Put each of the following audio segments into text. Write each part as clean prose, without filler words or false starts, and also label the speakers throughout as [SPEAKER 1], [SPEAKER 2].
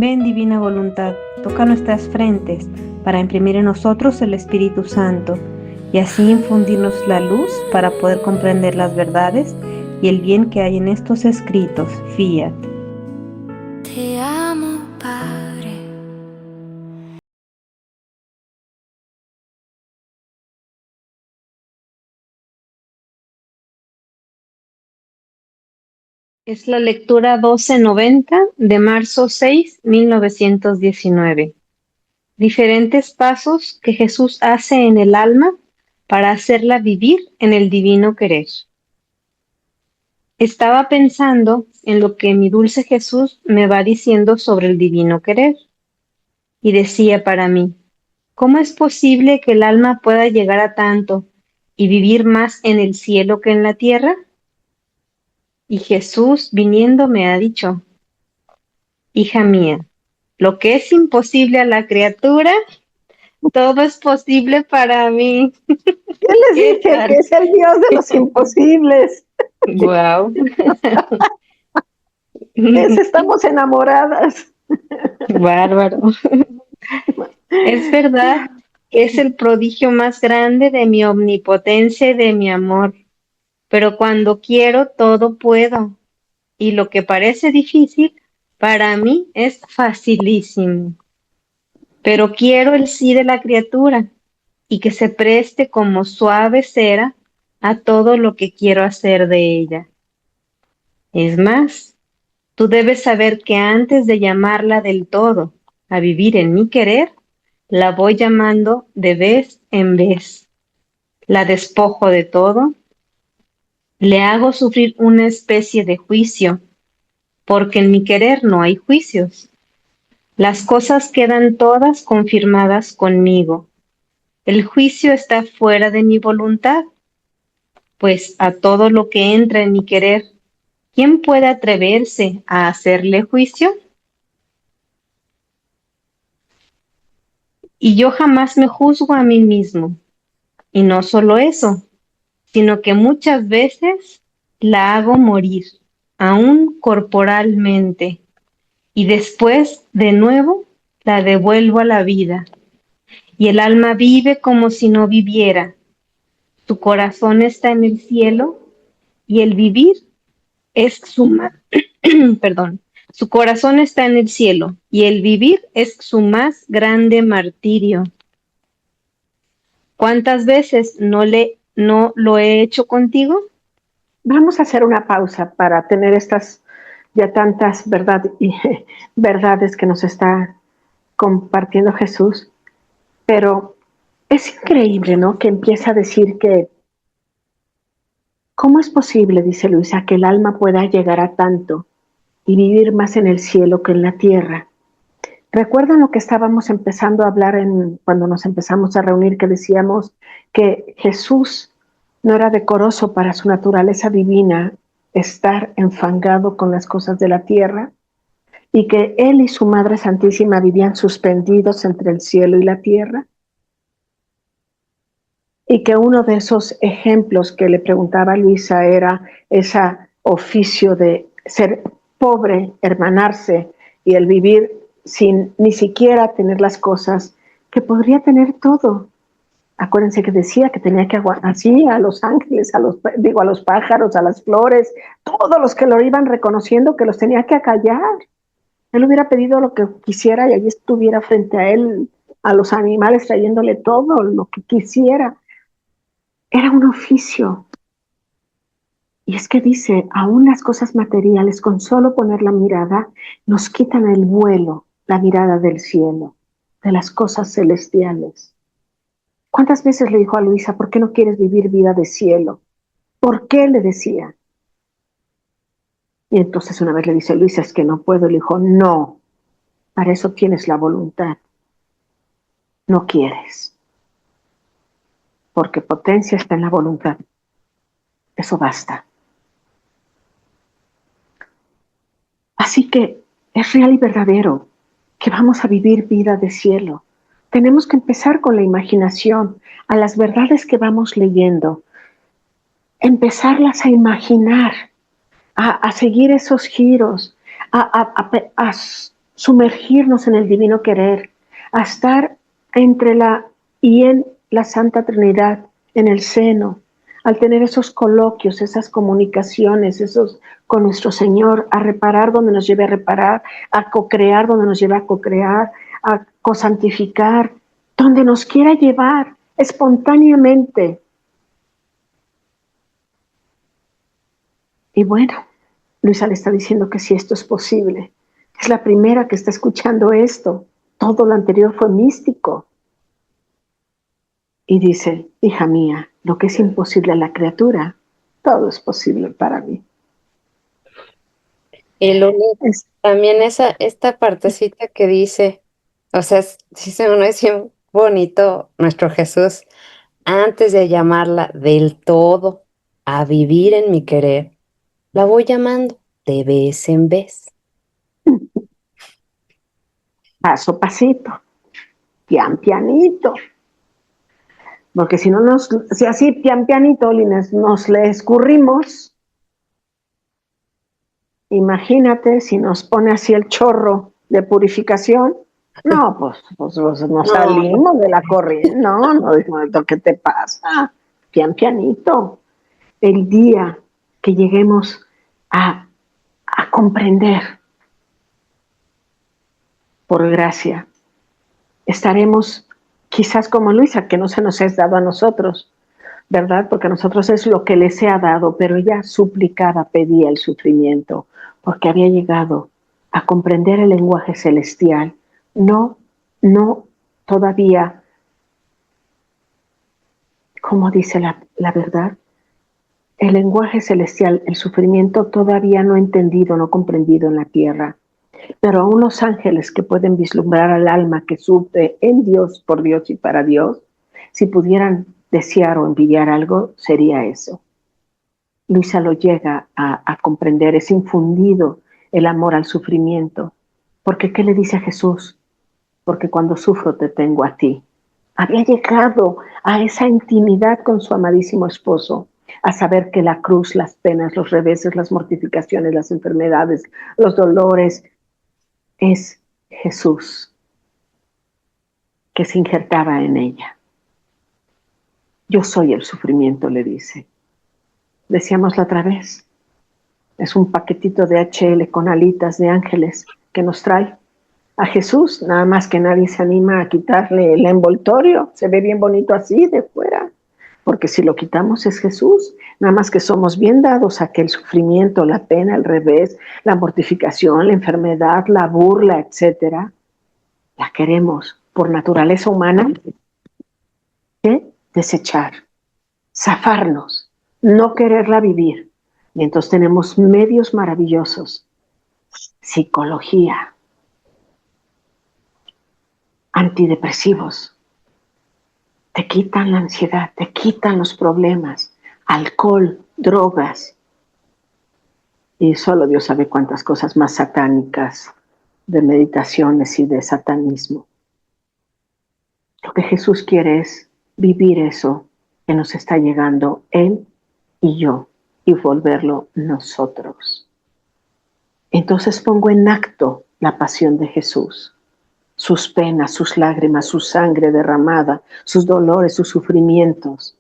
[SPEAKER 1] Ven, divina voluntad, toca nuestras frentes para imprimir en nosotros el Espíritu Santo y así infundirnos la luz para poder comprender las verdades y el bien que hay en estos escritos. Fiat.
[SPEAKER 2] Te amo, Padre.
[SPEAKER 1] Es la lectura 1290 de marzo 6, 1919. Diferentes pasos que Jesús hace en el alma para hacerla vivir en el divino querer. Estaba pensando en lo que mi dulce Jesús me va diciendo sobre el divino querer, y decía para mí, ¿cómo es posible que el alma pueda llegar a tanto y vivir más en el cielo que en la tierra? Y Jesús, viniendo, me ha dicho, hija mía, lo que es imposible a la criatura, todo es posible para mí.
[SPEAKER 3] ¿Qué les
[SPEAKER 1] ¿Qué
[SPEAKER 3] dije? Que
[SPEAKER 1] tal?
[SPEAKER 3] es el Dios de los imposibles.
[SPEAKER 1] Wow.
[SPEAKER 3] Estamos enamoradas.
[SPEAKER 1] Bárbaro. Es verdad que es el prodigio más grande de mi omnipotencia y de mi amor, pero cuando quiero todo puedo, y lo que parece difícil, para mí es facilísimo. Pero quiero el sí de la criatura y que se preste como suave cera a todo lo que quiero hacer de ella. Es más, tú debes saber que antes de llamarla del todo a vivir en mi querer, la voy llamando de vez en vez. La despojo de todo, le hago sufrir una especie de juicio, porque en mi querer no hay juicios. Las cosas quedan todas confirmadas conmigo. El juicio está fuera de mi voluntad, pues a todo lo que entra en mi querer, ¿quién puede atreverse a hacerle juicio? Y yo jamás me juzgo a mí mismo. Y no solo eso, sino que muchas veces la hago morir, aún corporalmente, y después de nuevo la devuelvo a la vida. Y el alma vive como si no viviera. Su corazón está en el cielo y el vivir es perdón, su corazón está en el cielo y el vivir es su más grande martirio. ¿Cuántas veces no lo he hecho contigo?
[SPEAKER 3] Vamos a hacer una pausa para tener estas ya tantas verdades que nos está compartiendo Jesús. Pero es increíble, ¿no? Que empieza a decir que, ¿cómo es posible, dice Luisa, que el alma pueda llegar a tanto y vivir más en el cielo que en la tierra? ¿Recuerdan lo que estábamos empezando a hablar cuando nos empezamos a reunir, que decíamos que Jesús no era decoroso para su naturaleza divina estar enfangado con las cosas de la tierra y que él y su Madre Santísima vivían suspendidos entre el cielo y la tierra? Y que uno de esos ejemplos que le preguntaba a Luisa era ese oficio de ser pobre, hermanarse y el vivir sin ni siquiera tener las cosas que podría tener todo. Acuérdense que decía que tenía que aguantar así a los ángeles, a los pájaros, a las flores, todos los que lo iban reconociendo, que los tenía que acallar. Él hubiera pedido lo que quisiera y allí estuviera frente a él, a los animales, trayéndole todo lo que quisiera. Era un oficio. Y es que dice, aún las cosas materiales, con solo poner la mirada, nos quitan el vuelo, la mirada del cielo, de las cosas celestiales. ¿Cuántas veces le dijo a Luisa, ¿por qué no quieres vivir vida de cielo? ¿Por qué? Le decía. Y entonces una vez le dice, Luisa, es que no puedo. Le dijo, no, para eso tienes la voluntad. No quieres, porque potencia está en la voluntad. Eso basta. Así que es real y verdadero que vamos a vivir vida de cielo. Tenemos que empezar con la imaginación, a las verdades que vamos leyendo, empezarlas a imaginar, a seguir esos giros, a sumergirnos en el divino querer, a estar entre la y en la Santa Trinidad, en el seno, al tener esos coloquios, esas comunicaciones, esos con nuestro Señor, a reparar donde nos lleve a reparar, a cocrear donde nos lleve a cocrear, a cosantificar, donde nos quiera llevar espontáneamente. Y bueno, Luisa le está diciendo que si esto es posible. Es la primera que está escuchando esto. Todo lo anterior fue místico. Y dice, hija mía, lo que es imposible a la criatura, todo es posible para mí.
[SPEAKER 4] Y también esta partecita que dice, o sea, dice uno, es bien bonito nuestro Jesús, antes de llamarla del todo a vivir en mi querer, la voy llamando de vez en vez.
[SPEAKER 3] Paso a pasito, pianito. Porque si no si así pianito nos le escurrimos, imagínate si nos pone así el chorro de purificación. No, pues no salimos de la corriente. No, ¿qué te pasa? Pianito. El día que lleguemos a comprender, por gracia, estaremos quizás como Luisa, que no se nos es dado a nosotros, ¿verdad? Porque a nosotros es lo que les se ha dado, pero ella suplicaba, pedía el sufrimiento, porque había llegado a comprender el lenguaje celestial. No todavía, como dice la verdad, el lenguaje celestial, el sufrimiento todavía no entendido, no comprendido en la tierra. Pero aún los ángeles que pueden vislumbrar al alma que sufre en Dios, por Dios y para Dios, si pudieran desear o envidiar algo, sería eso. Luisa lo llega a comprender, es infundido el amor al sufrimiento. Porque ¿qué le dice a Jesús? Porque cuando sufro te tengo a ti. Había llegado a esa intimidad con su amadísimo esposo, a saber que la cruz, las penas, los reveses, las mortificaciones, las enfermedades, los dolores, es Jesús que se injertaba en ella. Yo soy el sufrimiento, le dice. Decíamos la otra vez, es un paquetito de HL con alitas de ángeles que nos trae a Jesús, nada más que nadie se anima a quitarle el envoltorio, se ve bien bonito así de fuera, porque si lo quitamos es Jesús, nada más que somos bien dados a que el sufrimiento, la pena, el revés, la mortificación, la enfermedad, la burla, etcétera, la queremos por naturaleza humana, ¿qué? Desechar, zafarnos, no quererla vivir. Y entonces tenemos medios maravillosos, psicología, antidepresivos, te quitan la ansiedad, te quitan los problemas, alcohol, drogas, y solo Dios sabe cuántas cosas más satánicas, de meditaciones y de satanismo. Lo que Jesús quiere es vivir eso que nos está llegando Él y yo, y volverlo nosotros. Entonces pongo en acto la pasión de Jesús, sus penas, sus lágrimas, su sangre derramada, sus dolores, sus sufrimientos,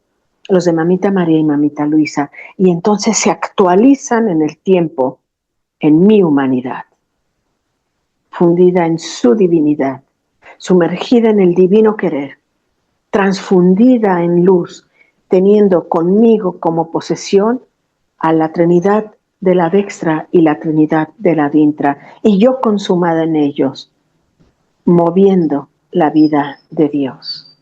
[SPEAKER 3] los de Mamita María y Mamita Luisa, y entonces se actualizan en el tiempo, en mi humanidad, fundida en su divinidad, sumergida en el divino querer, transfundida en luz, teniendo conmigo como posesión a la Trinidad de la Dextra y la Trinidad de la Dintra, y yo consumada en ellos, moviendo la vida de Dios.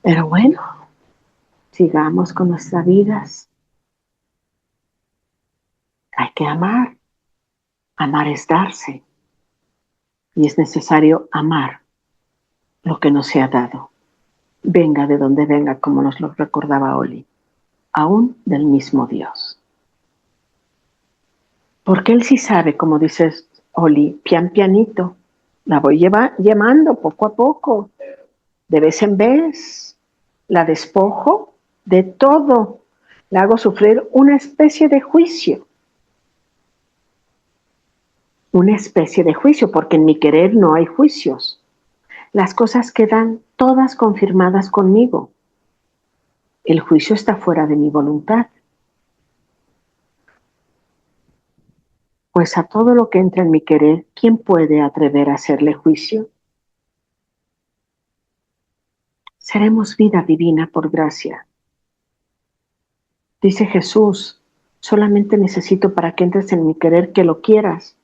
[SPEAKER 3] Pero bueno, sigamos con nuestras vidas. Hay que amar. Amar es darse. Y es necesario amar lo que nos se ha dado. Venga de donde venga, como nos lo recordaba Oli. Aún del mismo Dios. Porque Él sí sabe, como dices, Oli, pianito. La voy llamando poco a poco, de vez en vez. La despojo de todo. La hago sufrir una especie de juicio. una especie de juicio, porque en mi querer no hay juicios. Las cosas quedan todas confirmadas conmigo. El juicio está fuera de mi voluntad. Pues a todo lo que entra en mi querer, ¿quién puede atrever a hacerle juicio? Seremos vida divina por gracia. Dice Jesús, solamente necesito para que entres en mi querer que lo quieras.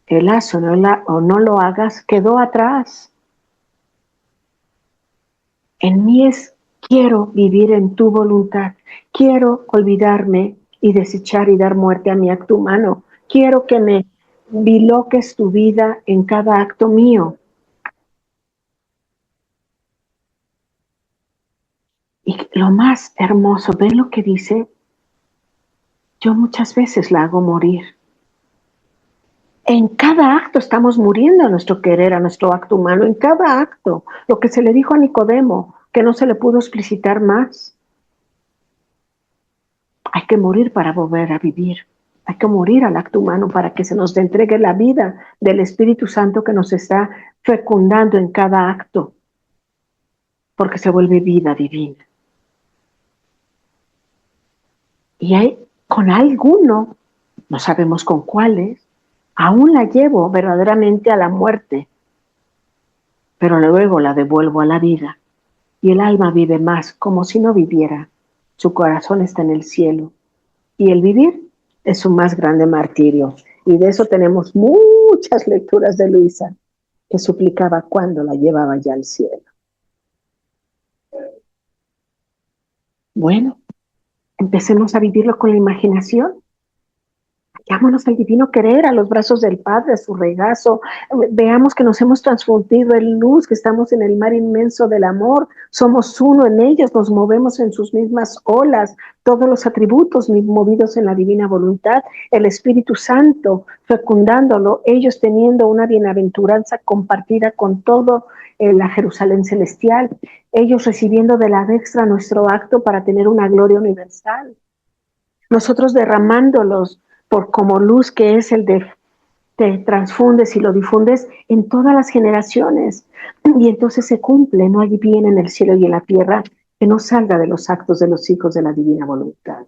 [SPEAKER 3] El haz o no lo hagas quedó atrás. En mí es, quiero vivir en tu voluntad. Quiero olvidarme y desechar y dar muerte a mi acto humano. Quiero que me biloques tu vida en cada acto mío. Y lo más hermoso, ¿ven lo que dice? Yo muchas veces la hago morir. En cada acto estamos muriendo a nuestro querer, a nuestro acto humano, en cada acto. Lo que se le dijo a Nicodemo, que no se le pudo explicitar más. Hay que morir para volver a vivir. Hay que morir al acto humano para que se nos entregue la vida del Espíritu Santo que nos está fecundando en cada acto, porque se vuelve vida divina. Y hay con alguno, no sabemos con cuáles, aún la llevo verdaderamente a la muerte, pero luego la devuelvo a la vida. Y el alma vive más como si no viviera. Su corazón está en el cielo. Y el vivir es su más grande martirio. Y de eso tenemos muchas lecturas de Luisa, que suplicaba cuando la llevaba ya al cielo. Bueno, empecemos a vivirlo con la imaginación. Vámonos al divino querer, a los brazos del Padre, a su regazo. Veamos que nos hemos transfundido en luz, que estamos en el mar inmenso del amor. Somos uno en ellos, nos movemos en sus mismas olas. Todos los atributos movidos en la divina voluntad. El Espíritu Santo fecundándolo, ellos teniendo una bienaventuranza compartida con todo la Jerusalén celestial. Ellos recibiendo de la destra nuestro acto para tener una gloria universal. Nosotros derramándolos por como luz que es el de te transfundes y lo difundes en todas las generaciones. Y entonces se cumple, no hay bien en el cielo y en la tierra que no salga de los actos de los hijos de la divina voluntad.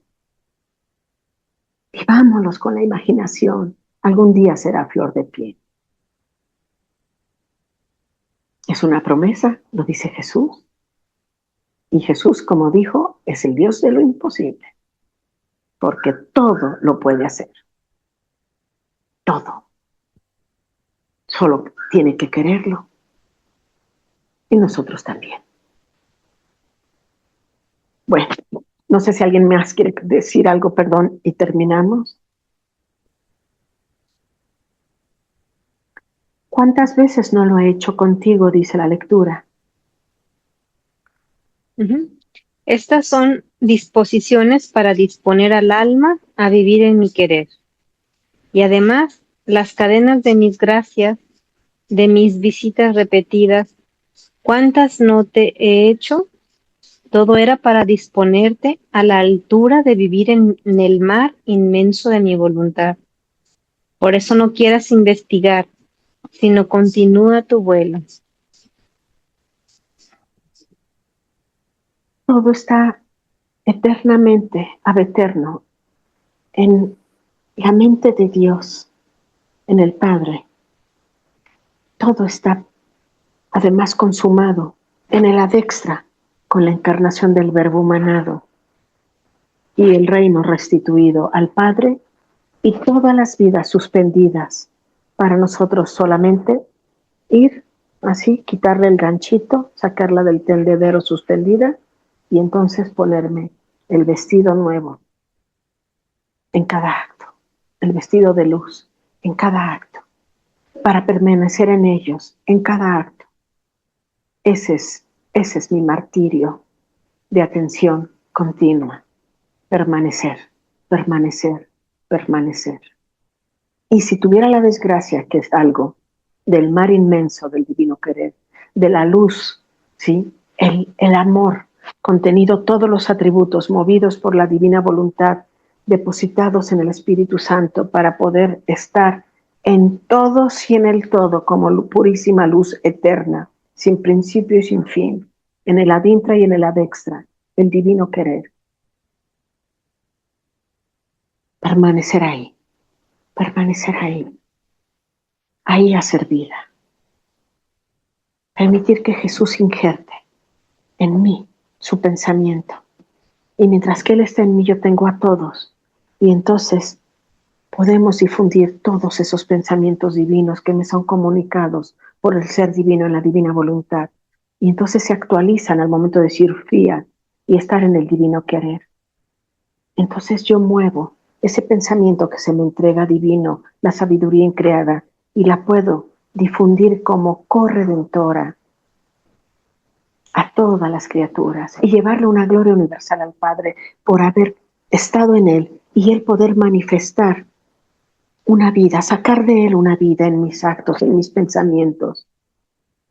[SPEAKER 3] Vivámoslos con la imaginación, algún día será flor de piel. Es una promesa, lo dice Jesús. Y Jesús, como dijo, es el Dios de lo imposible, porque todo lo puede hacer. Todo. Solo tiene que quererlo. Y nosotros también. Bueno, no sé si alguien más quiere decir algo, perdón, y terminamos. ¿Cuántas veces no lo he hecho contigo? Dice la lectura.
[SPEAKER 1] Estas son disposiciones para disponer al alma a vivir en mi querer. Y además, las cadenas de mis gracias, de mis visitas repetidas, ¿cuántas no te he hecho? Todo era para disponerte a la altura de vivir en el mar inmenso de mi voluntad. Por eso no quieras investigar, sino continúa tu vuelo.
[SPEAKER 3] Todo está eternamente, ab eterno, en la mente de Dios, en el Padre. Todo está además consumado en el adextra, con la encarnación del Verbo humanado y el reino restituido al Padre y todas las vidas suspendidas para nosotros solamente ir así, quitarle el ganchito, sacarla del tendedero suspendida y entonces ponerme el vestido nuevo en cada acto, el vestido de luz en cada acto, para permanecer en ellos en cada acto. Ese es mi martirio de atención continua. Permanecer, permanecer, permanecer. Y si tuviera la desgracia, que es algo del mar inmenso del divino querer, de la luz, ¿sí? El amor, contenido todos los atributos movidos por la divina voluntad, depositados en el Espíritu Santo para poder estar en todos y en el todo, como purísima luz eterna, sin principio y sin fin, en el adintra y en el adextra, el divino querer. Permanecer ahí a ser vida. Permitir que Jesús injerte en mí su pensamiento. Y mientras que Él está en mí, yo tengo a todos. Y entonces podemos difundir todos esos pensamientos divinos que me son comunicados por el ser divino en la divina voluntad. Y entonces se actualizan al momento de decir fiat y estar en el divino querer. Entonces yo muevo ese pensamiento que se me entrega divino, la sabiduría increada, y la puedo difundir como corredentora a todas las criaturas y llevarle una gloria universal al Padre por haber estado en Él y Él poder manifestar una vida, sacar de Él una vida en mis actos, en mis pensamientos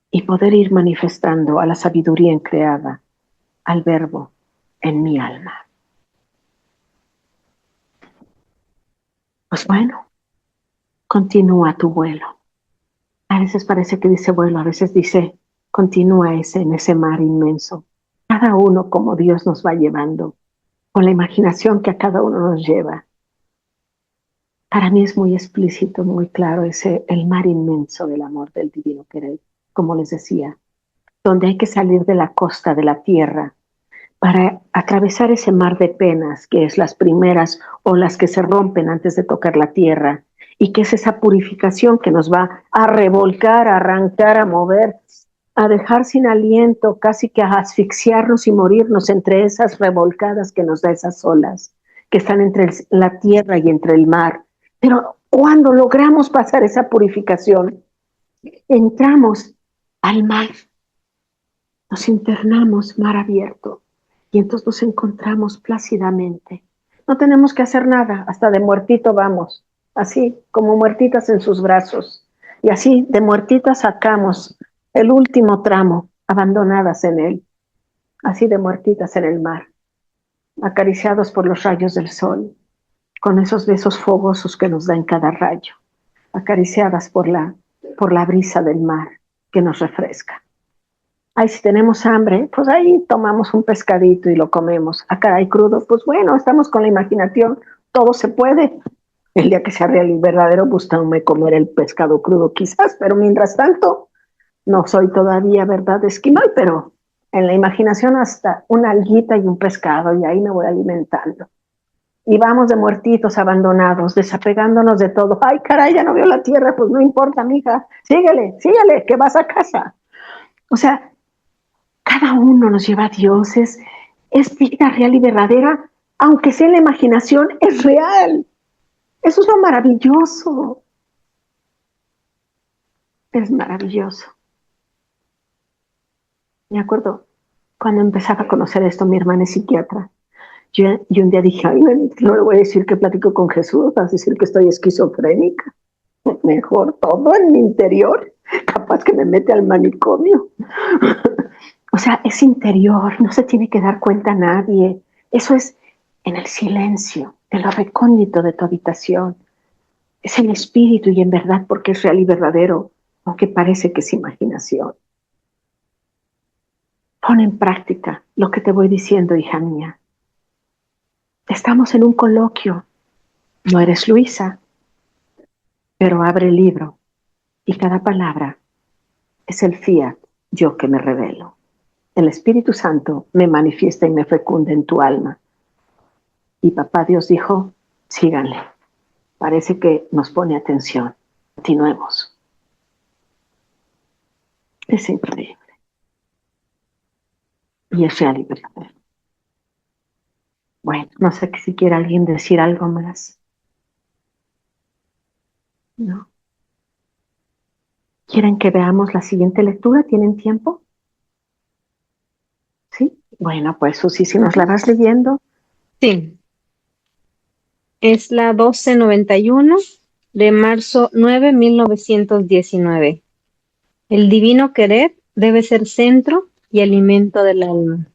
[SPEAKER 3] y poder ir manifestando a la sabiduría increada, al Verbo en mi alma. Pues bueno, continúa tu vuelo. A veces parece que dice vuelo, a veces dice continúa en ese mar inmenso. Cada uno como Dios nos va llevando, con la imaginación que a cada uno nos lleva. Para mí es muy explícito, muy claro el mar inmenso del amor del divino querer, como les decía, donde hay que salir de la costa de la tierra para atravesar ese mar de penas, que es las primeras olas que se rompen antes de tocar la tierra, y que es esa purificación que nos va a revolcar, a arrancar, a mover, a dejar sin aliento, casi que a asfixiarnos y morirnos entre esas revolcadas que nos da esas olas, que están entre la tierra y entre el mar. Pero cuando logramos pasar esa purificación, entramos al mar, nos internamos mar abierto y entonces nos encontramos plácidamente. No tenemos que hacer nada, hasta de muertito vamos, así como muertitas en sus brazos. Y así de muertitas sacamos el último tramo, abandonadas en él, así de muertitas en el mar, acariciados por los rayos del sol, con esos besos fogosos que nos da en cada rayo, acariciadas por la brisa del mar que nos refresca. Ay, si tenemos hambre, pues ahí tomamos un pescadito y lo comemos. Acá hay crudo, pues bueno, estamos con la imaginación, todo se puede. El día que sea real y verdadero, gustándome comer el pescado crudo quizás, pero mientras tanto, no soy todavía, ¿verdad?, esquimal, pero en la imaginación hasta una alguita y un pescado, y ahí me voy alimentando. Y vamos de muertitos, abandonados, desapegándonos de todo. Ay, caray, ya no veo la tierra, pues no importa, mija, síguele, que vas a casa. O sea, cada uno nos lleva a Dios, es vida real y verdadera, aunque sea en la imaginación, es real. Eso es lo maravilloso. Es maravilloso. Me acuerdo cuando empezaba a conocer esto, mi hermana es psiquiatra. Yo un día dije, ay, no le voy a decir que platico con Jesús, vas a decir que estoy esquizofrénica. Mejor todo en mi interior, capaz que me mete al manicomio. O sea, es interior, no se tiene que dar cuenta a nadie. Eso es en el silencio, en lo recóndito de tu habitación. Es en espíritu y en verdad porque es real y verdadero, aunque parece que es imaginación. Pon en práctica lo que te voy diciendo, hija mía. Estamos en un coloquio. No eres Luisa, pero abre el libro y cada palabra es el fiat, yo que me revelo. El Espíritu Santo me manifiesta y me fecunda en tu alma. Y papá Dios dijo, síganle. Parece que nos pone atención. Continuemos. Es increíble. Y es real y verdadero. Bueno, no sé si quiere alguien decir algo más. ¿No? ¿Quieren que veamos la siguiente lectura? ¿Tienen tiempo? ¿Sí? Bueno, pues Susi, si nos la vas leyendo.
[SPEAKER 1] Sí, es la 1291 de marzo 9, 1919. El divino querer debe ser centro y alimento del alma.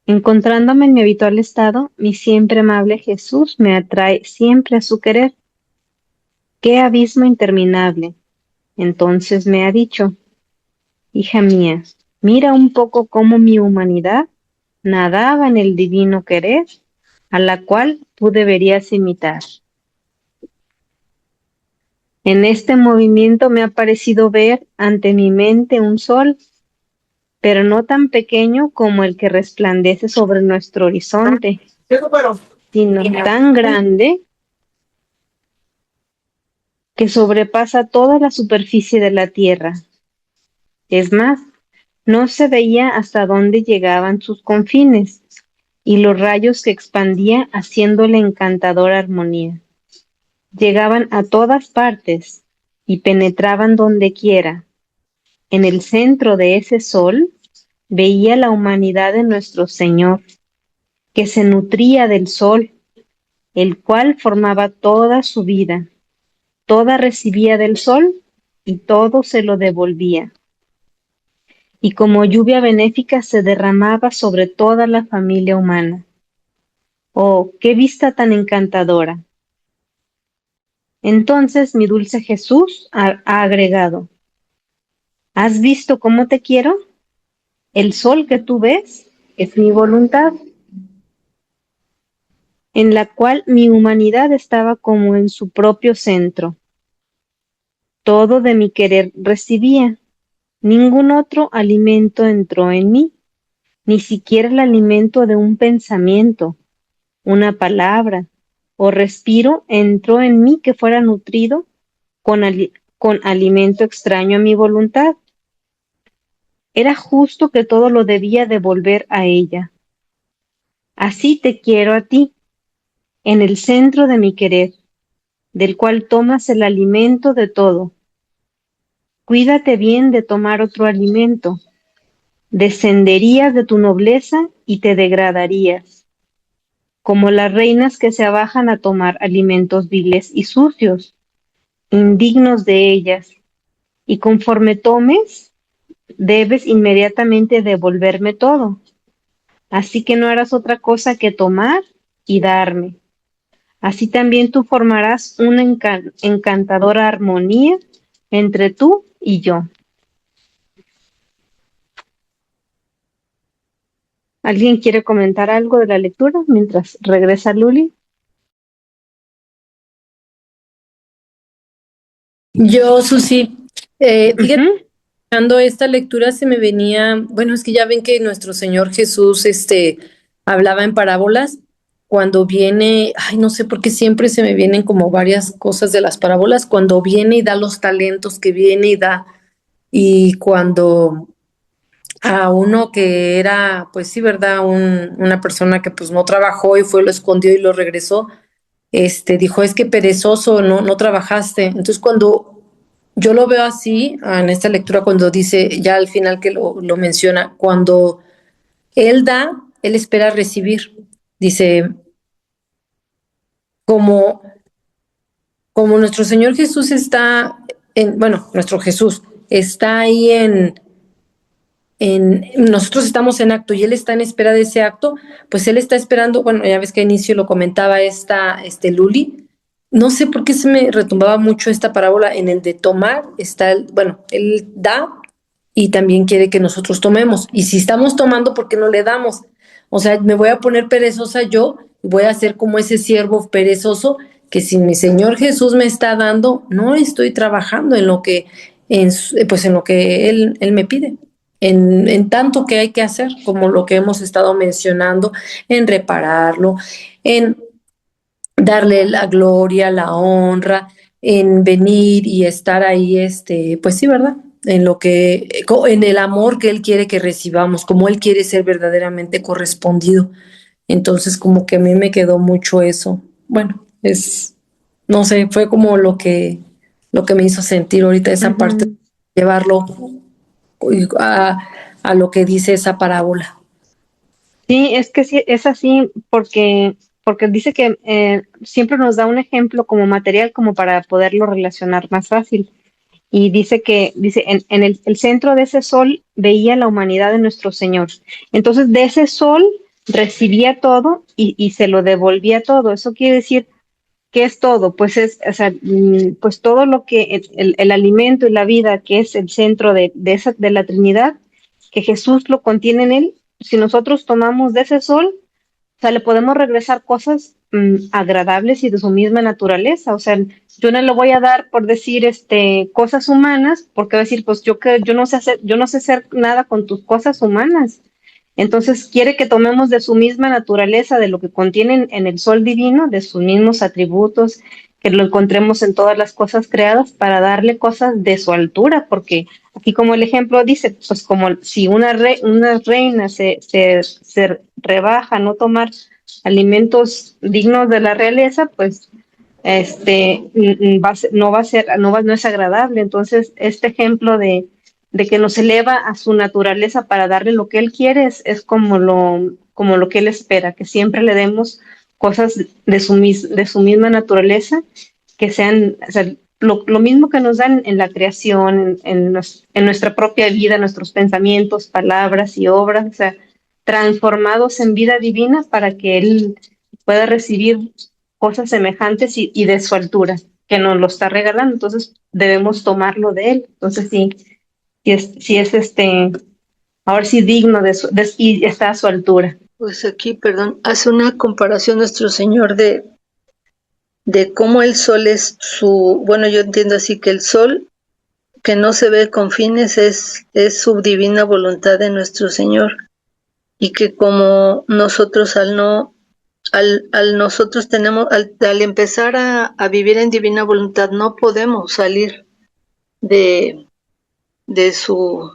[SPEAKER 1] Encontrándome en mi habitual estado, mi siempre amable Jesús me atrae siempre a su querer, qué abismo interminable. Entonces me ha dicho, hija mía, mira un poco cómo mi humanidad nadaba en el divino querer, a la cual tú deberías imitar. En este movimiento me ha parecido ver ante mi mente un sol, pero no tan pequeño como el que resplandece sobre nuestro horizonte, sino tan grande que sobrepasa toda la superficie de la tierra. Es más, no se veía hasta dónde llegaban sus confines y los rayos que expandía haciéndole encantadora armonía. Llegaban a todas partes y penetraban donde quiera. En el centro de ese sol veía la humanidad de nuestro Señor, que se nutría del sol, el cual formaba toda su vida. Toda recibía del sol y todo se lo devolvía. Y como lluvia benéfica se derramaba sobre toda la familia humana. ¡Oh, qué vista tan encantadora! Entonces mi dulce Jesús ha agregado, ¿has visto cómo te quiero? El sol que tú ves es mi voluntad, en la cual mi humanidad estaba como en su propio centro. Todo de mi querer recibía, ningún otro alimento entró en mí, ni siquiera el alimento de un pensamiento, una palabra o respiro entró en mí que fuera nutrido con alimento extraño a mi voluntad. Era justo que todo lo debía devolver a ella. Así te quiero a ti, en el centro de mi querer, del cual tomas el alimento de todo. Cuídate bien de tomar otro alimento. Descenderías de tu nobleza y te degradarías, como las reinas que se abajan a tomar alimentos viles y sucios, indignos de ellas, y conforme tomes, debes inmediatamente devolverme todo. Así que no harás otra cosa que tomar y darme. Así también tú formarás una encantadora armonía entre tú y yo. ¿Alguien quiere comentar algo de la lectura mientras regresa Luli?
[SPEAKER 5] Yo, Susi, fíjate,
[SPEAKER 1] Ujú.
[SPEAKER 5] cuando esta lectura se me venía, bueno, es que ya ven que nuestro Señor Jesús, hablaba en parábolas. Cuando viene, ay, no sé por qué siempre se me vienen como varias cosas de las parábolas, cuando viene y da los talentos que viene y da, y cuando a uno que era, pues sí, ¿verdad? Una persona que pues no trabajó y fue, lo escondió y lo regresó, dijo, es que perezoso, no trabajaste. Entonces, cuando yo lo veo así, en esta lectura, cuando dice, ya al final que lo menciona, cuando él da, él espera recibir. Dice, como, como nuestro Señor Jesús está, bueno, nuestro Jesús está ahí nosotros estamos en acto y él está en espera de ese acto, pues él está esperando, bueno, ya ves que a inicio lo comentaba Luli, no sé por qué se me retumbaba mucho esta parábola en el de tomar, bueno, él da y también quiere que nosotros tomemos, y si estamos tomando, ¿por qué no le damos? O sea, me voy a poner perezosa yo, voy a ser como ese siervo perezoso, que si mi Señor Jesús me está dando, no estoy trabajando en lo que, pues en lo que él me pide en tanto que hay que hacer, como lo que hemos estado mencionando, en repararlo, en darle la gloria, la honra, en venir y estar ahí, pues sí, ¿verdad? En lo que, en el amor que Él quiere que recibamos, como Él quiere ser verdaderamente correspondido. Entonces, como que a mí me quedó mucho eso. Bueno, no sé, fue como lo que me hizo sentir ahorita esa parte,
[SPEAKER 1] Ujú.
[SPEAKER 5] llevarlo a, a lo que dice esa parábola.
[SPEAKER 1] Sí, es que sí, es así porque dice que siempre nos da un ejemplo como material como para poderlo relacionar más fácil. Y dice, en el centro de ese sol veía la humanidad de nuestro Señor. Entonces, de ese sol recibía todo y se lo devolvía todo. Eso quiere decir ¿qué es todo? Pues es, o sea, pues todo lo que el alimento y la vida, que es el centro de la Trinidad, que Jesús lo contiene en él. Si nosotros tomamos de ese sol, o sea, le podemos regresar cosas agradables y de su misma naturaleza. O sea, yo no le voy a dar por decir cosas humanas, porque va a decir, pues yo no sé hacer nada con tus cosas humanas. Entonces quiere que tomemos de su misma naturaleza, de lo que contienen en el sol divino, de sus mismos atributos, que lo encontremos en todas las cosas creadas, para darle cosas de su altura, porque aquí como el ejemplo dice, pues como si una reina se rebaja a no tomar alimentos dignos de la realeza, pues no es agradable. Entonces, este ejemplo de que nos eleva a su naturaleza para darle lo que él quiere es como lo que él espera, que siempre le demos cosas de su misma naturaleza, que sean, o sea, lo mismo que nos dan en la creación, en nuestra propia vida, nuestros pensamientos, palabras y obras, o sea, transformados en vida divina para que él pueda recibir cosas semejantes y de su altura, que nos lo está regalando. Entonces debemos tomarlo de él. Entonces sí, si es ahora sí digno y está a su altura.
[SPEAKER 6] Pues aquí, perdón, hace una comparación nuestro Señor de cómo el sol es bueno, yo entiendo así que el sol que no se ve con fines es su divina voluntad de nuestro Señor, y que como nosotros nosotros al empezar a vivir en divina voluntad, no podemos salir de su,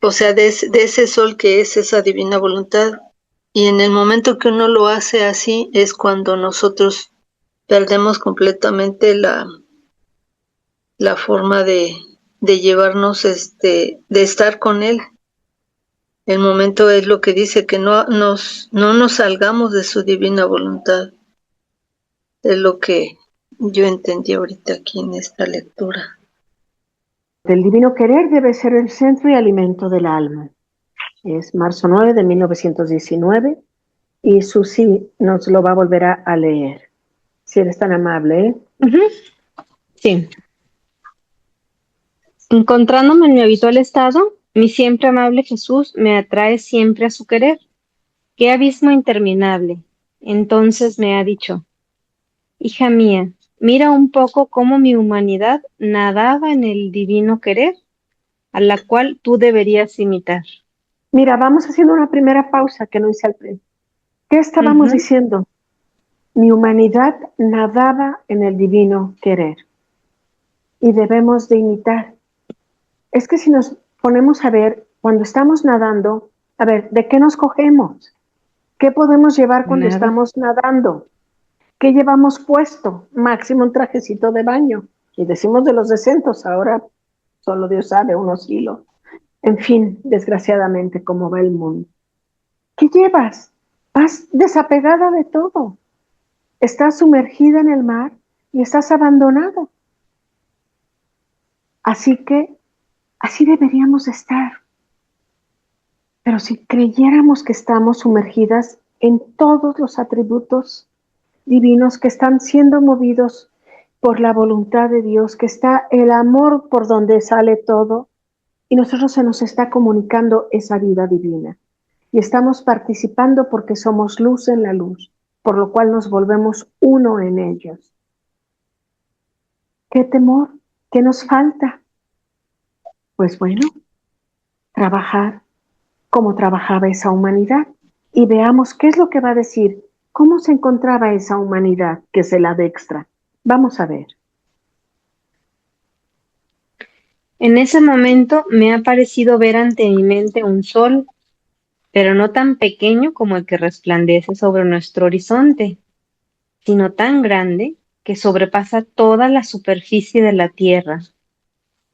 [SPEAKER 6] o sea, de ese sol que es esa divina voluntad. Y en el momento que uno lo hace así es cuando nosotros perdemos completamente la forma de llevarnos, de estar con él. El momento es lo que dice, que no nos salgamos de su divina voluntad. Es lo que yo entendí ahorita aquí en esta lectura.
[SPEAKER 3] El divino querer debe ser el centro y alimento del alma. Es marzo 9 de 1919 y Susi nos lo va a volver a leer. Si eres tan amable, ¿eh?
[SPEAKER 1] Sí. Encontrándome en mi habitual estado, mi siempre amable Jesús me atrae siempre a su querer. ¡Qué abismo interminable! Entonces me ha dicho: hija mía, mira un poco cómo mi humanidad nadaba en el divino querer, a la cual tú deberías imitar.
[SPEAKER 3] Mira, vamos haciendo una primera pausa que no hice al principio. ¿Qué estábamos diciendo? Mi humanidad nadaba en el divino querer y debemos de imitar. Es que si nos ponemos a ver, cuando estamos nadando, a ver, ¿de qué nos cogemos? ¿Qué podemos llevar cuando estamos nadando? ¿Qué llevamos puesto? Máximo un trajecito de baño. Y decimos de los decentos, ahora solo Dios sabe, unos hilos. En fin, desgraciadamente, cómo va el mundo. ¿Qué llevas? Vas desapegada de todo. Estás sumergida en el mar y estás abandonada. Así que así deberíamos estar. Pero si creyéramos que estamos sumergidas en todos los atributos divinos que están siendo movidos por la voluntad de Dios, que está el amor por donde sale todo, y nosotros se nos está comunicando esa vida divina. Y estamos participando porque somos luz en la luz, por lo cual nos volvemos uno en ellos. ¿Qué temor? ¿Qué nos falta? Pues bueno, trabajar como trabajaba esa humanidad y veamos qué es lo que va a decir, cómo se encontraba esa humanidad que se la extra. Vamos a ver.
[SPEAKER 1] En ese momento me ha parecido ver ante mi mente un sol, pero no tan pequeño como el que resplandece sobre nuestro horizonte, sino tan grande que sobrepasa toda la superficie de la tierra.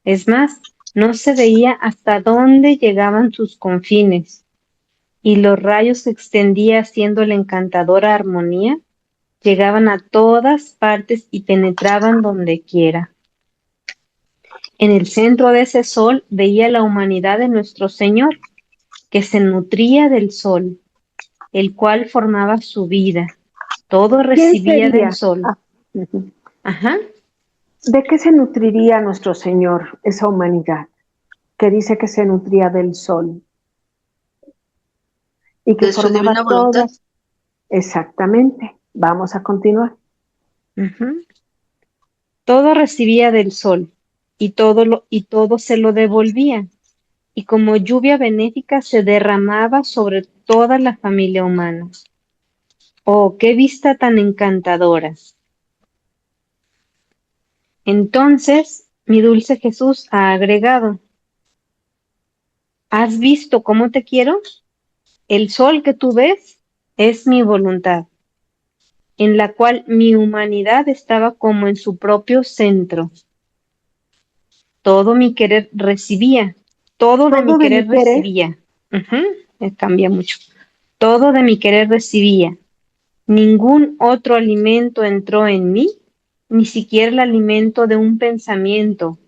[SPEAKER 1] Es más, no se veía hasta dónde llegaban sus confines, y los rayos que extendía haciendo la encantadora armonía llegaban a todas partes y penetraban donde quiera. En el centro de ese sol veía la humanidad de nuestro Señor, que se nutría del sol, el cual formaba su vida, Todo
[SPEAKER 3] ¿Quién
[SPEAKER 1] recibía del
[SPEAKER 3] sería?
[SPEAKER 1] sol.
[SPEAKER 3] Ujú.
[SPEAKER 1] Ajá.
[SPEAKER 3] ¿De qué se nutriría nuestro Señor, esa humanidad, que dice que se nutría del sol y que
[SPEAKER 6] de su
[SPEAKER 3] formaba
[SPEAKER 6] divina voluntad.
[SPEAKER 3] todas? Exactamente. Vamos a continuar.
[SPEAKER 1] Ujú. Todo recibía del sol y todo se lo devolvía, y como lluvia benéfica se derramaba sobre toda la familia humana. Oh, qué vista tan encantadora. Entonces, mi dulce Jesús ha agregado, ¿has visto cómo te quiero? El sol que tú ves es mi voluntad, en la cual mi humanidad estaba como en su propio centro. Todo mi querer recibía, todo de mi
[SPEAKER 3] Todo de mi
[SPEAKER 1] querer
[SPEAKER 3] querer.
[SPEAKER 1] recibía. Ujú, cambia mucho. Todo de mi querer recibía. Ningún otro alimento entró en mí, ni siquiera el alimento de un pensamiento,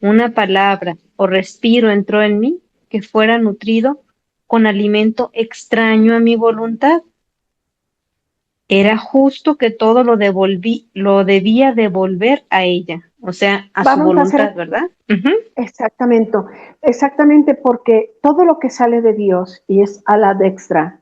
[SPEAKER 1] una palabra o respiro entró en mí que fuera nutrido con alimento extraño a mi voluntad. Era justo que todo lo debía devolver a ella, o sea, a su
[SPEAKER 3] Vamos a hacer
[SPEAKER 1] voluntad, ¿verdad? Ujú.
[SPEAKER 3] exactamente, exactamente porque todo lo que sale de Dios y es a la dextra,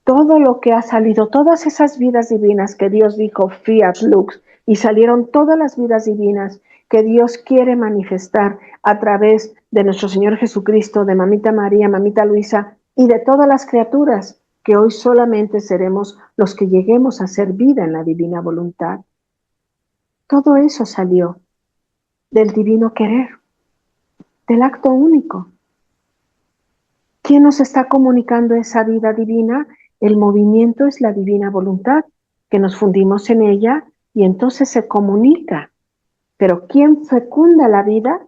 [SPEAKER 3] todo lo que ha salido, todas esas vidas divinas que Dios dijo, fiat lux, y salieron todas las vidas divinas que Dios quiere manifestar a través de nuestro Señor Jesucristo, de Mamita María, Mamita Luisa y de todas las criaturas, que hoy solamente seremos los que lleguemos a ser vida en la divina voluntad. Todo eso salió del divino querer, del acto único. ¿Quién nos está comunicando esa vida divina? El movimiento es la divina voluntad, que nos fundimos en ella y entonces se comunica. Pero ¿quién fecunda la vida?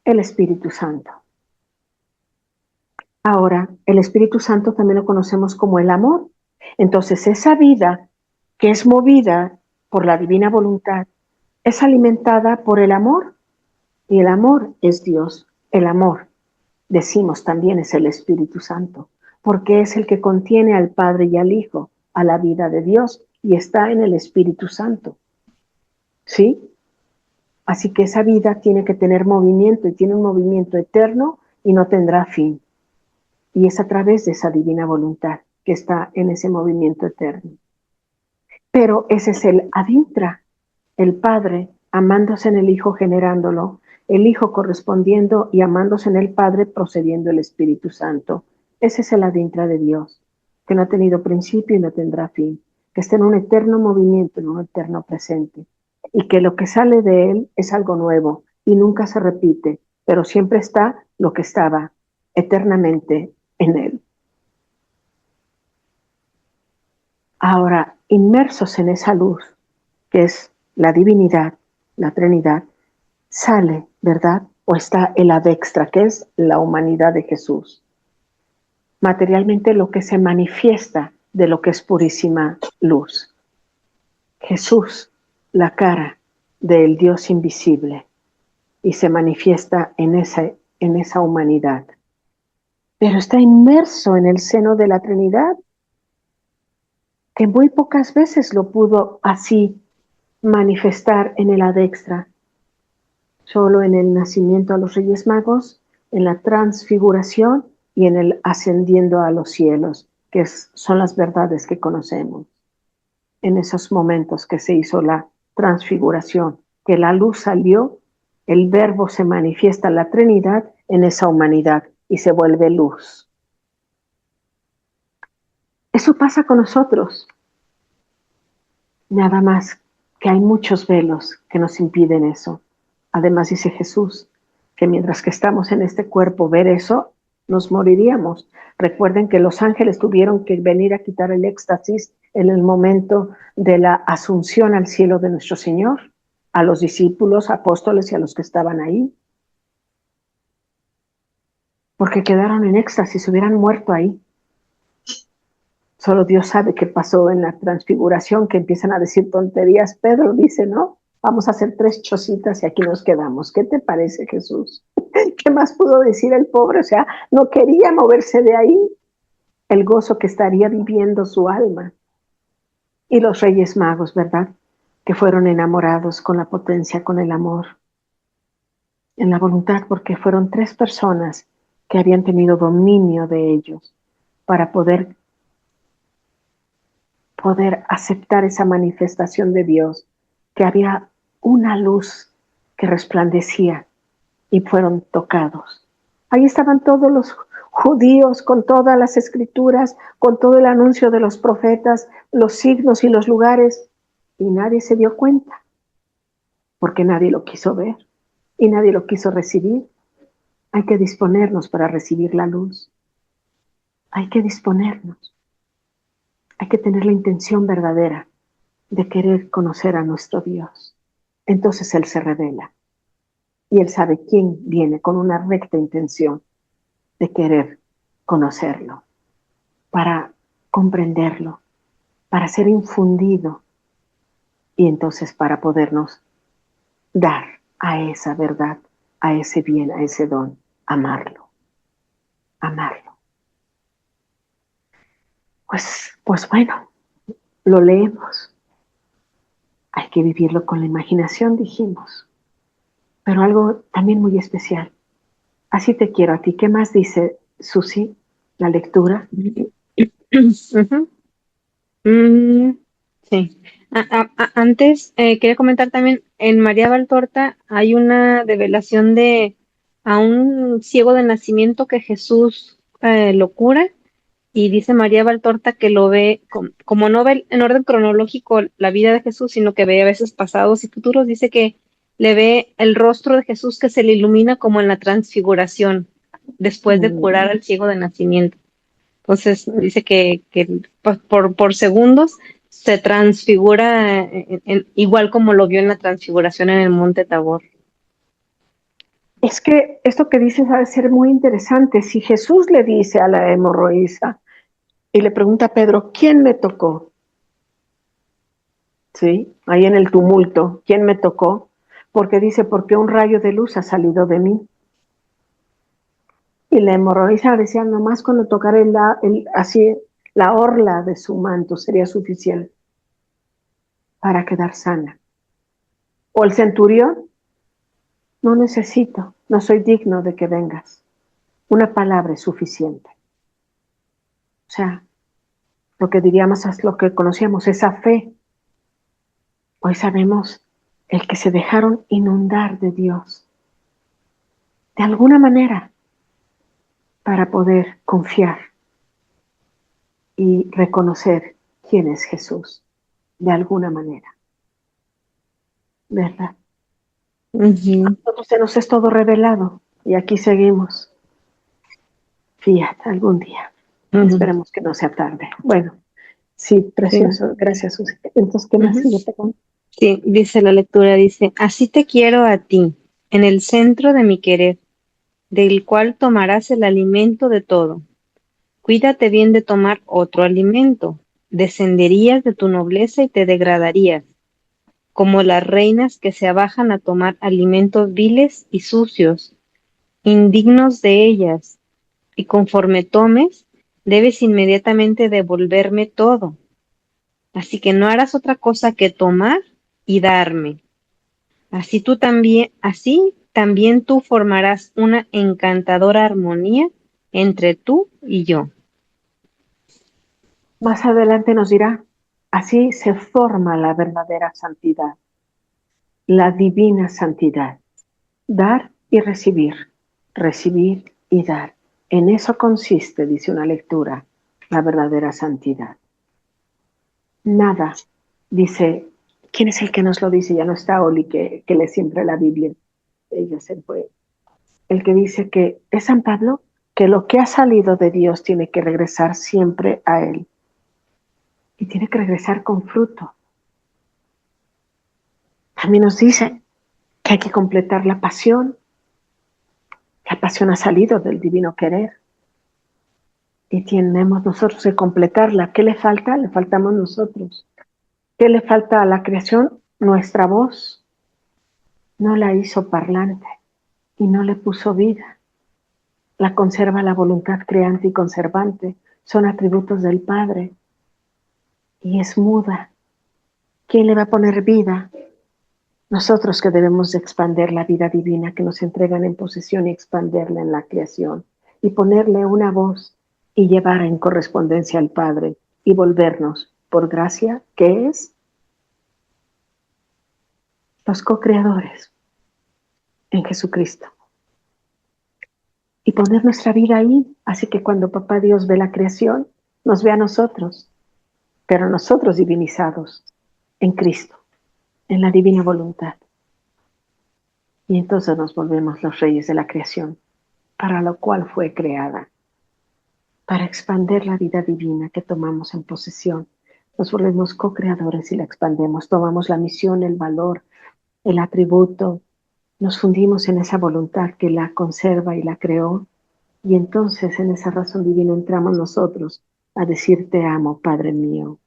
[SPEAKER 3] El Espíritu Santo. Ahora, el Espíritu Santo también lo conocemos como el amor. Entonces, esa vida que es movida por la divina voluntad es alimentada por el amor y el amor es Dios. El amor, decimos también, es el Espíritu Santo, porque es el que contiene al Padre y al Hijo, a la vida de Dios, y está en el Espíritu Santo. ¿Sí? Así que esa vida tiene que tener movimiento y tiene un movimiento eterno y no tendrá fin. Y es a través de esa divina voluntad que está en ese movimiento eterno. Pero ese es el adintra, el Padre amándose en el Hijo generándolo, el Hijo correspondiendo y amándose en el Padre procediendo el Espíritu Santo. Ese es el adintra de Dios, que no ha tenido principio y no tendrá fin, que está en un eterno movimiento, en un eterno presente, y que lo que sale de Él es algo nuevo y nunca se repite, pero siempre está lo que estaba eternamente en Él. Ahora, inmersos en esa luz, que es la divinidad, la Trinidad, sale, ¿verdad? O está el adextra, que es la humanidad de Jesús. Materialmente lo que se manifiesta de lo que es purísima luz. Jesús, la cara del Dios invisible, y se manifiesta en esa humanidad. Pero está inmerso en el seno de la Trinidad, que muy pocas veces lo pudo así manifestar en el adextra. Solo en el nacimiento a los Reyes Magos, en la transfiguración y en el ascendiendo a los cielos, que son las verdades que conocemos. En esos momentos que se hizo la transfiguración, que la luz salió, el verbo se manifiesta la Trinidad en esa humanidad y se vuelve luz. Eso pasa con nosotros. Nada más que hay muchos velos que nos impiden eso. Además dice Jesús que mientras que estamos en este cuerpo ver eso, nos moriríamos. Recuerden que los ángeles tuvieron que venir a quitar el éxtasis en el momento de la asunción al cielo de nuestro Señor, a los discípulos, apóstoles y a los que estaban ahí. Porque quedaron en éxtasis, hubieran muerto ahí. Solo Dios sabe qué pasó en la transfiguración, que empiezan a decir tonterías. Pedro dice, ¿no? Vamos a hacer 3 chocitas y aquí nos quedamos. ¿Qué te parece, Jesús? ¿Qué más pudo decir el pobre? O sea, no quería moverse de ahí. El gozo que estaría viviendo su alma. Y los Reyes Magos, ¿verdad? Que fueron enamorados con la potencia, con el amor, en la voluntad, porque fueron 3 personas que habían tenido dominio de ellos para poder aceptar esa manifestación de Dios, que había una luz que resplandecía y fueron tocados. Ahí estaban todos los judíos con todas las escrituras, con todo el anuncio de los profetas, los signos y los lugares, y nadie se dio cuenta, porque nadie lo quiso ver y nadie lo quiso recibir. Hay que disponernos para recibir la luz. Hay que disponernos. Hay que tener la intención verdadera de querer conocer a nuestro Dios. Entonces Él se revela y Él sabe quién viene con una recta intención de querer conocerlo, para comprenderlo, para ser infundido y entonces para podernos dar a esa verdad, a ese bien, a ese don, amarlo, amarlo. Pues bueno, lo leemos. Hay que vivirlo con la imaginación, dijimos, pero algo también muy especial. Así te quiero a ti. ¿Qué más dice Susi, la lectura?
[SPEAKER 1] Ujú. Sí. Antes, quería comentar también, en María Valtorta hay una develación de a un ciego de nacimiento que Jesús lo cura, y dice María Valtorta que lo ve, como no ve en orden cronológico la vida de Jesús, sino que ve a veces pasados y futuros, dice que le ve el rostro de Jesús que se le ilumina como en la transfiguración, después de curar al ciego de nacimiento. Entonces dice que pues, por segundos se transfigura igual como lo vio en la transfiguración en el monte Tabor.
[SPEAKER 3] Es que esto que dices ha de ser muy interesante. Si Jesús le dice a la hemorroísa y le pregunta a Pedro, ¿quién me tocó? ¿Sí? Ahí en el tumulto, ¿quién me tocó? Porque dice, porque un rayo de luz ha salido de mí. Y la hemorroísa decía, nomás cuando tocara así la orla de su manto sería suficiente para quedar sana. O el centurión, no necesito, no soy digno de que vengas. Una palabra es suficiente. O sea, lo que diríamos es lo que conocíamos, esa fe. Hoy sabemos el que se dejaron inundar de Dios, de alguna manera, para poder confiar y reconocer quién es Jesús, de alguna manera. ¿Verdad?
[SPEAKER 1] Uh-huh.
[SPEAKER 3] Nosotros se nos es todo revelado y aquí seguimos. Fíjate, algún día.
[SPEAKER 1] Uh-huh.
[SPEAKER 3] Esperemos que no sea tarde. Bueno, sí, precioso. Sí. Gracias, Susi. Entonces, ¿qué más sigue?
[SPEAKER 1] Sí, dice la lectura, dice, así te quiero a ti, en el centro de mi querer, del cual tomarás el alimento de todo. Cuídate bien de tomar otro alimento, descenderías de tu nobleza y te degradarías, como las reinas que se abajan a tomar alimentos viles y sucios, indignos de ellas, y conforme tomes, debes inmediatamente devolverme todo. Así que no harás otra cosa que tomar y darme. Así también tú formarás una encantadora armonía entre tú y yo.
[SPEAKER 3] Más adelante nos dirá, así se forma la verdadera santidad, la divina santidad. Dar y recibir y dar. En eso consiste, dice una lectura, la verdadera santidad. Nada, dice, ¿quién es el que nos lo dice? Ya no está Oli, que lee siempre la Biblia. Ella se fue. El que dice que es San Pablo, que lo que ha salido de Dios tiene que regresar siempre a Él. Y tiene que regresar con fruto. También nos dice que hay que completar la pasión. La pasión ha salido del divino querer. Y tenemos nosotros que completarla. ¿Qué le falta? Le faltamos nosotros. ¿Qué le falta a la creación? Nuestra voz. No la hizo parlante y no le puso vida. La conserva la voluntad creante y conservante. Son atributos del Padre. Y es muda. ¿Quién le va a poner vida? Nosotros que debemos de expandir la vida divina que nos entregan en posesión y expanderla en la creación y ponerle una voz y llevar en correspondencia al Padre y volvernos, por gracia, ¿qué es? Los co-creadores en Jesucristo. Y poner nuestra vida ahí, así que cuando Papá Dios ve la creación, nos ve a nosotros, pero nosotros divinizados en Cristo, en la divina voluntad. Y entonces nos volvemos los reyes de la creación, para lo cual fue creada, para expandir la vida divina que tomamos en posesión. Nos volvemos co-creadores y la expandemos, tomamos la misión, el valor, el atributo, nos fundimos en esa voluntad que la conserva y la creó, y entonces en esa razón divina entramos nosotros a decir te amo, Padre mío.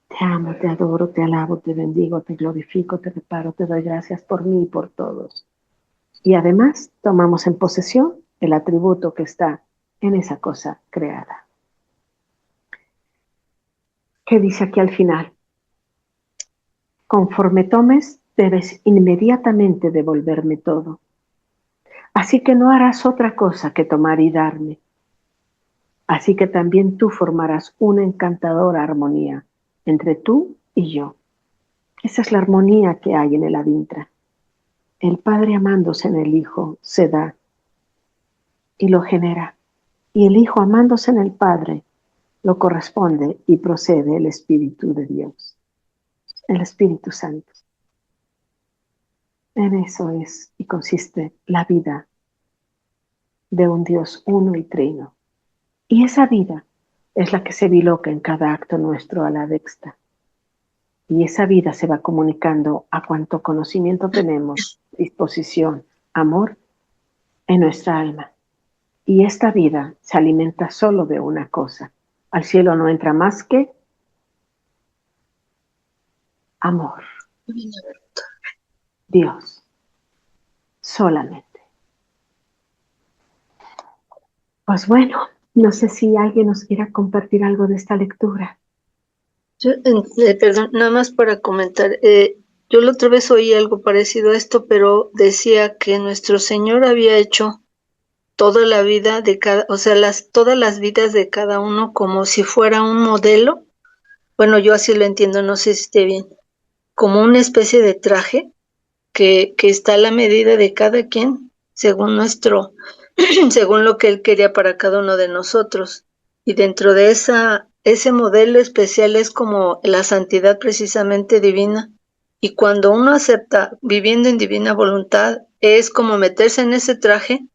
[SPEAKER 3] Te amo, te adoro, te alabo, te bendigo, te glorifico, te reparo, te doy gracias por mí y por todos. Y además tomamos en posesión el atributo que está en esa cosa creada. ¿Qué dice aquí al final? Conforme tomes, debes inmediatamente devolverme todo. Así que no harás otra cosa que tomar y darme. Así que también tú formarás una encantadora armonía entre tú y yo. Esa es la armonía que hay en el Adintra. El Padre amándose en el Hijo se da y lo genera. Y el Hijo amándose en el Padre lo corresponde y procede el Espíritu de Dios, el Espíritu Santo. En eso es y consiste la vida de un Dios uno y trino. Y esa vida es la que se biloca en cada acto nuestro a la vexta. Y esa vida se va comunicando a cuanto conocimiento tenemos, disposición, amor en nuestra alma. Y esta vida se alimenta solo de una cosa. Al cielo no entra más que amor. Dios. Solamente. Pues bueno, no sé si alguien nos quiera compartir algo de esta lectura.
[SPEAKER 6] Perdón, nada más para comentar. Yo la otra vez oí algo parecido a esto, pero decía que nuestro Señor había hecho toda la vida de cada, o sea, todas las vidas de cada uno como si fuera un modelo. Bueno, yo así lo entiendo, no sé si esté bien. Como una especie de traje que está a la medida de cada quien, según según lo que Él quería para cada uno de nosotros. Y dentro de ese modelo especial es como la santidad precisamente divina. Y cuando uno acepta viviendo en divina voluntad, es como meterse en ese traje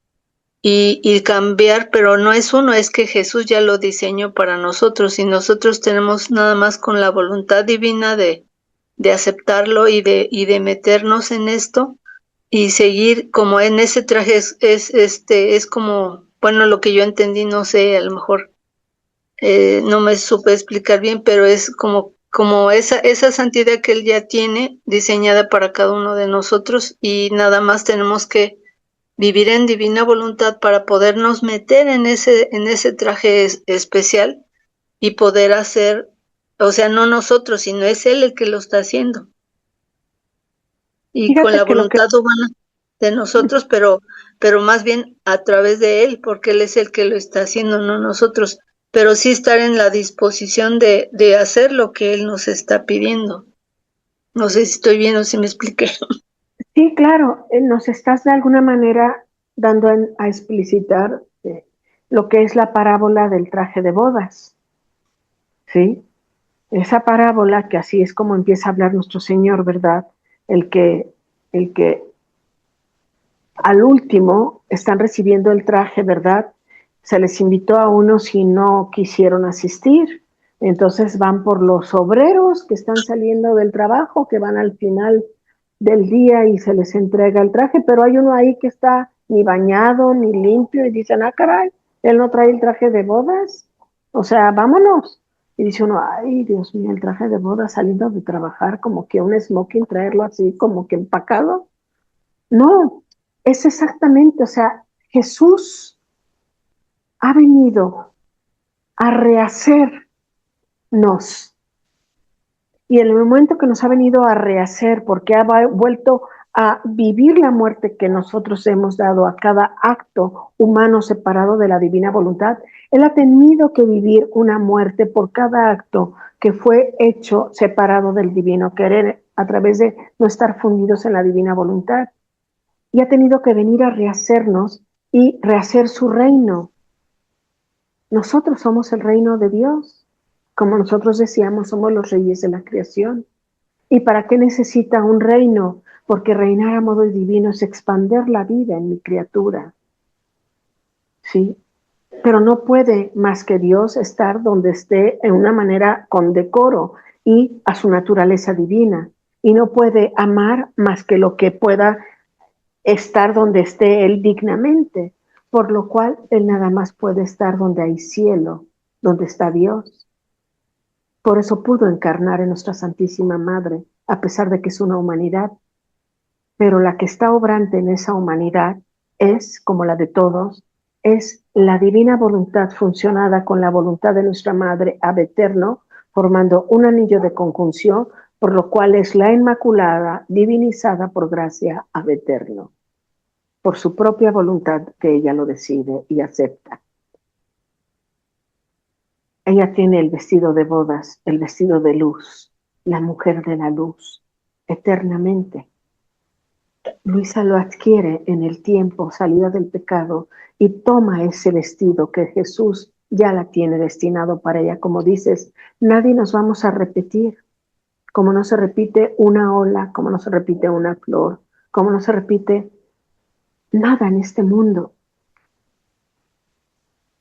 [SPEAKER 6] y cambiar, pero no es uno, es que Jesús ya lo diseñó para nosotros y nosotros tenemos nada más con la voluntad divina de aceptarlo y de meternos en esto y seguir como en ese traje es como, bueno, lo que yo entendí, no sé, a lo mejor no me supe explicar bien, pero es como esa santidad que Él ya tiene diseñada para cada uno de nosotros y nada más tenemos que vivir en divina voluntad para podernos meter en ese traje especial y poder hacer, o sea, no nosotros, sino es Él el que lo está haciendo. Y
[SPEAKER 3] Fíjate
[SPEAKER 6] con la
[SPEAKER 3] que
[SPEAKER 6] voluntad humana de nosotros, pero más bien a través de Él, porque Él es el que lo está haciendo, no nosotros. Pero sí estar en la disposición de hacer lo que Él nos está pidiendo. No sé si estoy bien o si me expliqué.
[SPEAKER 3] Sí, claro, nos estás de alguna manera dando a explicitar lo que es la parábola del traje de bodas, ¿sí? Esa parábola que así es como empieza a hablar nuestro Señor, ¿verdad? El que al último están recibiendo el traje, ¿verdad? Se les invitó a unos y no quisieron asistir. Entonces van por los obreros que están saliendo del trabajo, que van al final del día y se les entrega el traje, pero hay uno ahí que está ni bañado ni limpio y dicen, ah, caray, él no trae el traje de bodas. O sea, vámonos. Y dice uno, ay, Dios mío, el traje de bodas saliendo de trabajar, como que un smoking, traerlo así, como que empacado. No, es exactamente, o sea, Jesús ha venido a rehacernos Y en el momento que nos ha venido a rehacer, porque ha vuelto a vivir la muerte que nosotros hemos dado a cada acto humano separado de la divina voluntad, Él ha tenido que vivir una muerte por cada acto que fue hecho separado del divino querer a través de no estar fundidos en la divina voluntad. Y ha tenido que venir a rehacernos y rehacer su reino. Nosotros somos el reino de Dios. Como nosotros decíamos, somos los reyes de la creación. ¿Y para qué necesita un reino? Porque reinar a modo divino es expander la vida en mi criatura. ¿Sí? Pero no puede más que Dios estar donde esté en una manera con decoro y a su naturaleza divina. Y no puede amar más que lo que pueda estar donde esté Él dignamente. Por lo cual Él nada más puede estar donde hay cielo, donde está Dios. Por eso pudo encarnar en nuestra Santísima Madre, a pesar de que es una humanidad. Pero la que está obrante en esa humanidad es, como la de todos, es la divina voluntad funcionada con la voluntad de nuestra Madre ab eterno, formando un anillo de conjunción, por lo cual es la Inmaculada, divinizada por gracia ab eterno, por su propia voluntad que ella lo decide y acepta. Ella tiene el vestido de bodas, el vestido de luz, la mujer de la luz, eternamente. Luisa lo adquiere en el tiempo, salida del pecado, y toma ese vestido que Jesús ya la tiene destinado para ella. Como dices, nadie nos vamos a repetir, como no se repite una ola, como no se repite una flor, como no se repite nada en este mundo,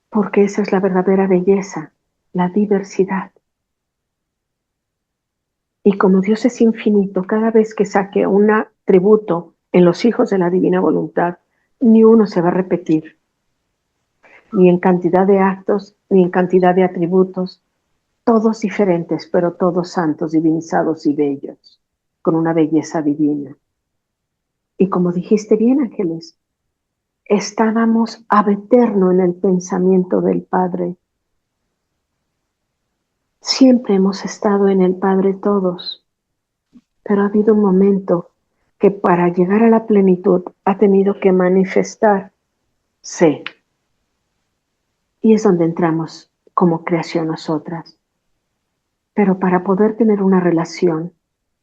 [SPEAKER 3] porque esa es la verdadera belleza, la diversidad. Y como Dios es infinito, cada vez que saque un atributo en los hijos de la divina voluntad, ni uno se va a repetir, ni en cantidad de actos, ni en cantidad de atributos, todos diferentes, pero todos santos, divinizados y bellos, con una belleza divina. Y como dijiste bien, Ángeles, estábamos ab eterno en el pensamiento del Padre. Siempre hemos estado en el Padre todos, pero ha habido un momento que para llegar a la plenitud ha tenido que manifestarse. Y es donde entramos como creación nosotras. Pero para poder tener una relación,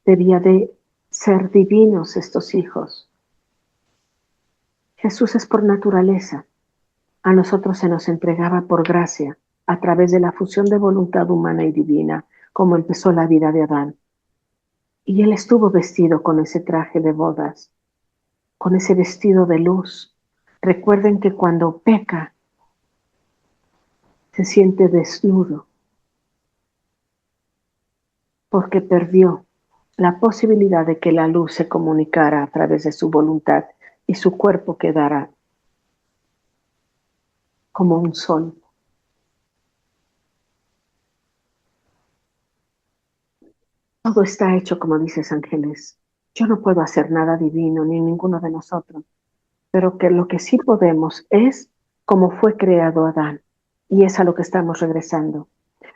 [SPEAKER 3] debía de ser divinos estos hijos. Jesús es por naturaleza. A nosotros se nos entregaba por gracia, a través de la fusión de voluntad humana y divina, como empezó la vida de Adán. Y él estuvo vestido con ese traje de bodas, con ese vestido de luz. Recuerden que cuando peca, se siente desnudo, porque perdió la posibilidad de que la luz se comunicara a través de su voluntad y su cuerpo quedara como un sol. Todo está hecho, como dices, Ángeles. Yo no puedo hacer nada divino, ni ninguno de nosotros, pero que lo que sí podemos es como fue creado Adán, y es a lo que estamos regresando,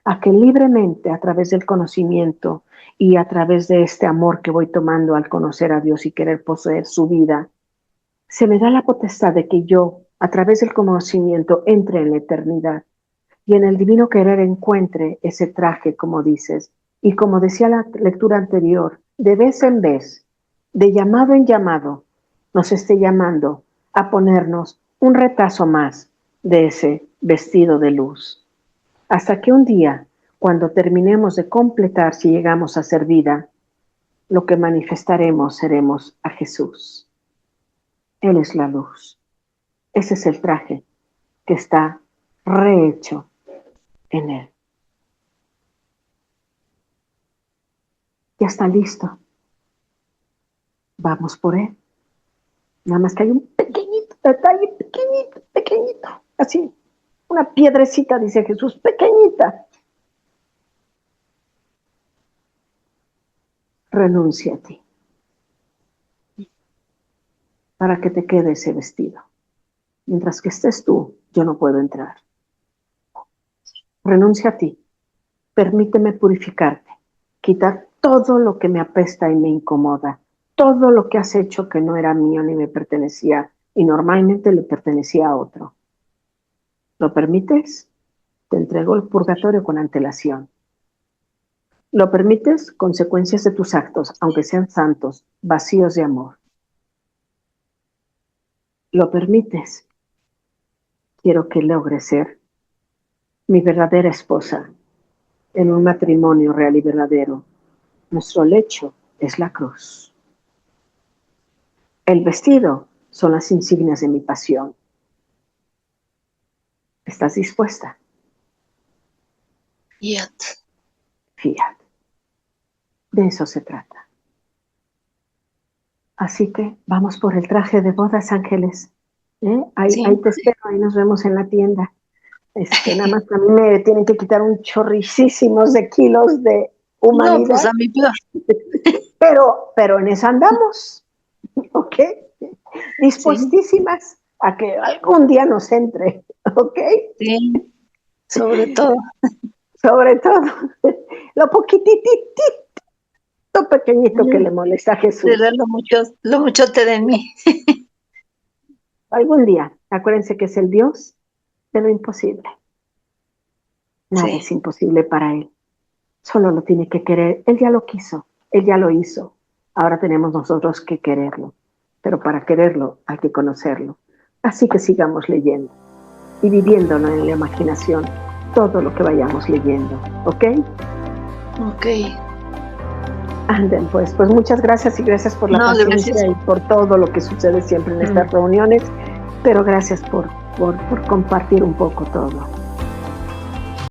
[SPEAKER 3] a que libremente, a través del conocimiento y a través de este amor que voy tomando al conocer a Dios y querer poseer su vida, se me da la potestad de que yo, a través del conocimiento, entre en la eternidad y en el divino querer encuentre ese traje, como dices. Y como decía la lectura anterior, de vez en vez, de llamado en llamado, nos esté llamando a ponernos un retazo más de ese vestido de luz. Hasta que un día, cuando terminemos de completar, si llegamos a ser vida, lo que manifestaremos seremos a Jesús. Él es la luz. Ese es el traje que está rehecho en Él. Ya está listo. Vamos por Él. Nada más que hay un pequeñito detalle, pequeñito, así, una piedrecita, dice Jesús, pequeñita. Renuncia a ti, para que te quede ese vestido. Mientras que estés tú, yo no puedo entrar. Renuncia a ti, permíteme purificarte, quitar todo lo que me apesta y me incomoda, todo lo que has hecho que no era mío ni me pertenecía y normalmente le pertenecía a otro. ¿Lo permites? Te entrego el purgatorio con antelación. ¿Lo permites? Consecuencias de tus actos, aunque sean santos, vacíos de amor. ¿Lo permites? Quiero que logres ser mi verdadera esposa en un matrimonio real y verdadero. Nuestro lecho es la cruz. El vestido son las insignias de mi pasión. ¿Estás dispuesta?
[SPEAKER 6] Fiat.
[SPEAKER 3] Fiat. De eso se trata. Así que vamos por el traje de bodas, ángeles. Ahí,
[SPEAKER 6] Sí.
[SPEAKER 3] ahí te espero, ahí nos vemos en la tienda. Nada más a mí me tienen que quitar un chorricísimos de kilos de
[SPEAKER 6] No,
[SPEAKER 3] humanidad,
[SPEAKER 6] pues a mí peor.
[SPEAKER 3] pero en eso andamos, ¿ok? Dispuestísimas a que algún día nos entre, ¿ok?
[SPEAKER 6] Sí, sobre todo.
[SPEAKER 3] Sobre todo, lo poquititito pequeñito que le molesta a Jesús.
[SPEAKER 6] De ver lo muchote de mí.
[SPEAKER 3] Algún día, acuérdense que es el Dios de lo imposible. Nada
[SPEAKER 6] Sí.
[SPEAKER 3] es imposible para Él. Solo lo tiene que querer. Él ya lo quiso, Él ya lo hizo. Ahora tenemos nosotros que quererlo. Pero para quererlo hay que conocerlo. Así que sigamos leyendo y viviéndolo en la imaginación todo lo que vayamos leyendo. ¿Ok?
[SPEAKER 6] Ok.
[SPEAKER 3] Anden, pues muchas gracias y gracias por la
[SPEAKER 6] No,
[SPEAKER 3] paciencia
[SPEAKER 6] gracias.
[SPEAKER 3] y por todo lo que sucede siempre en estas reuniones. Pero gracias por compartir un poco todo.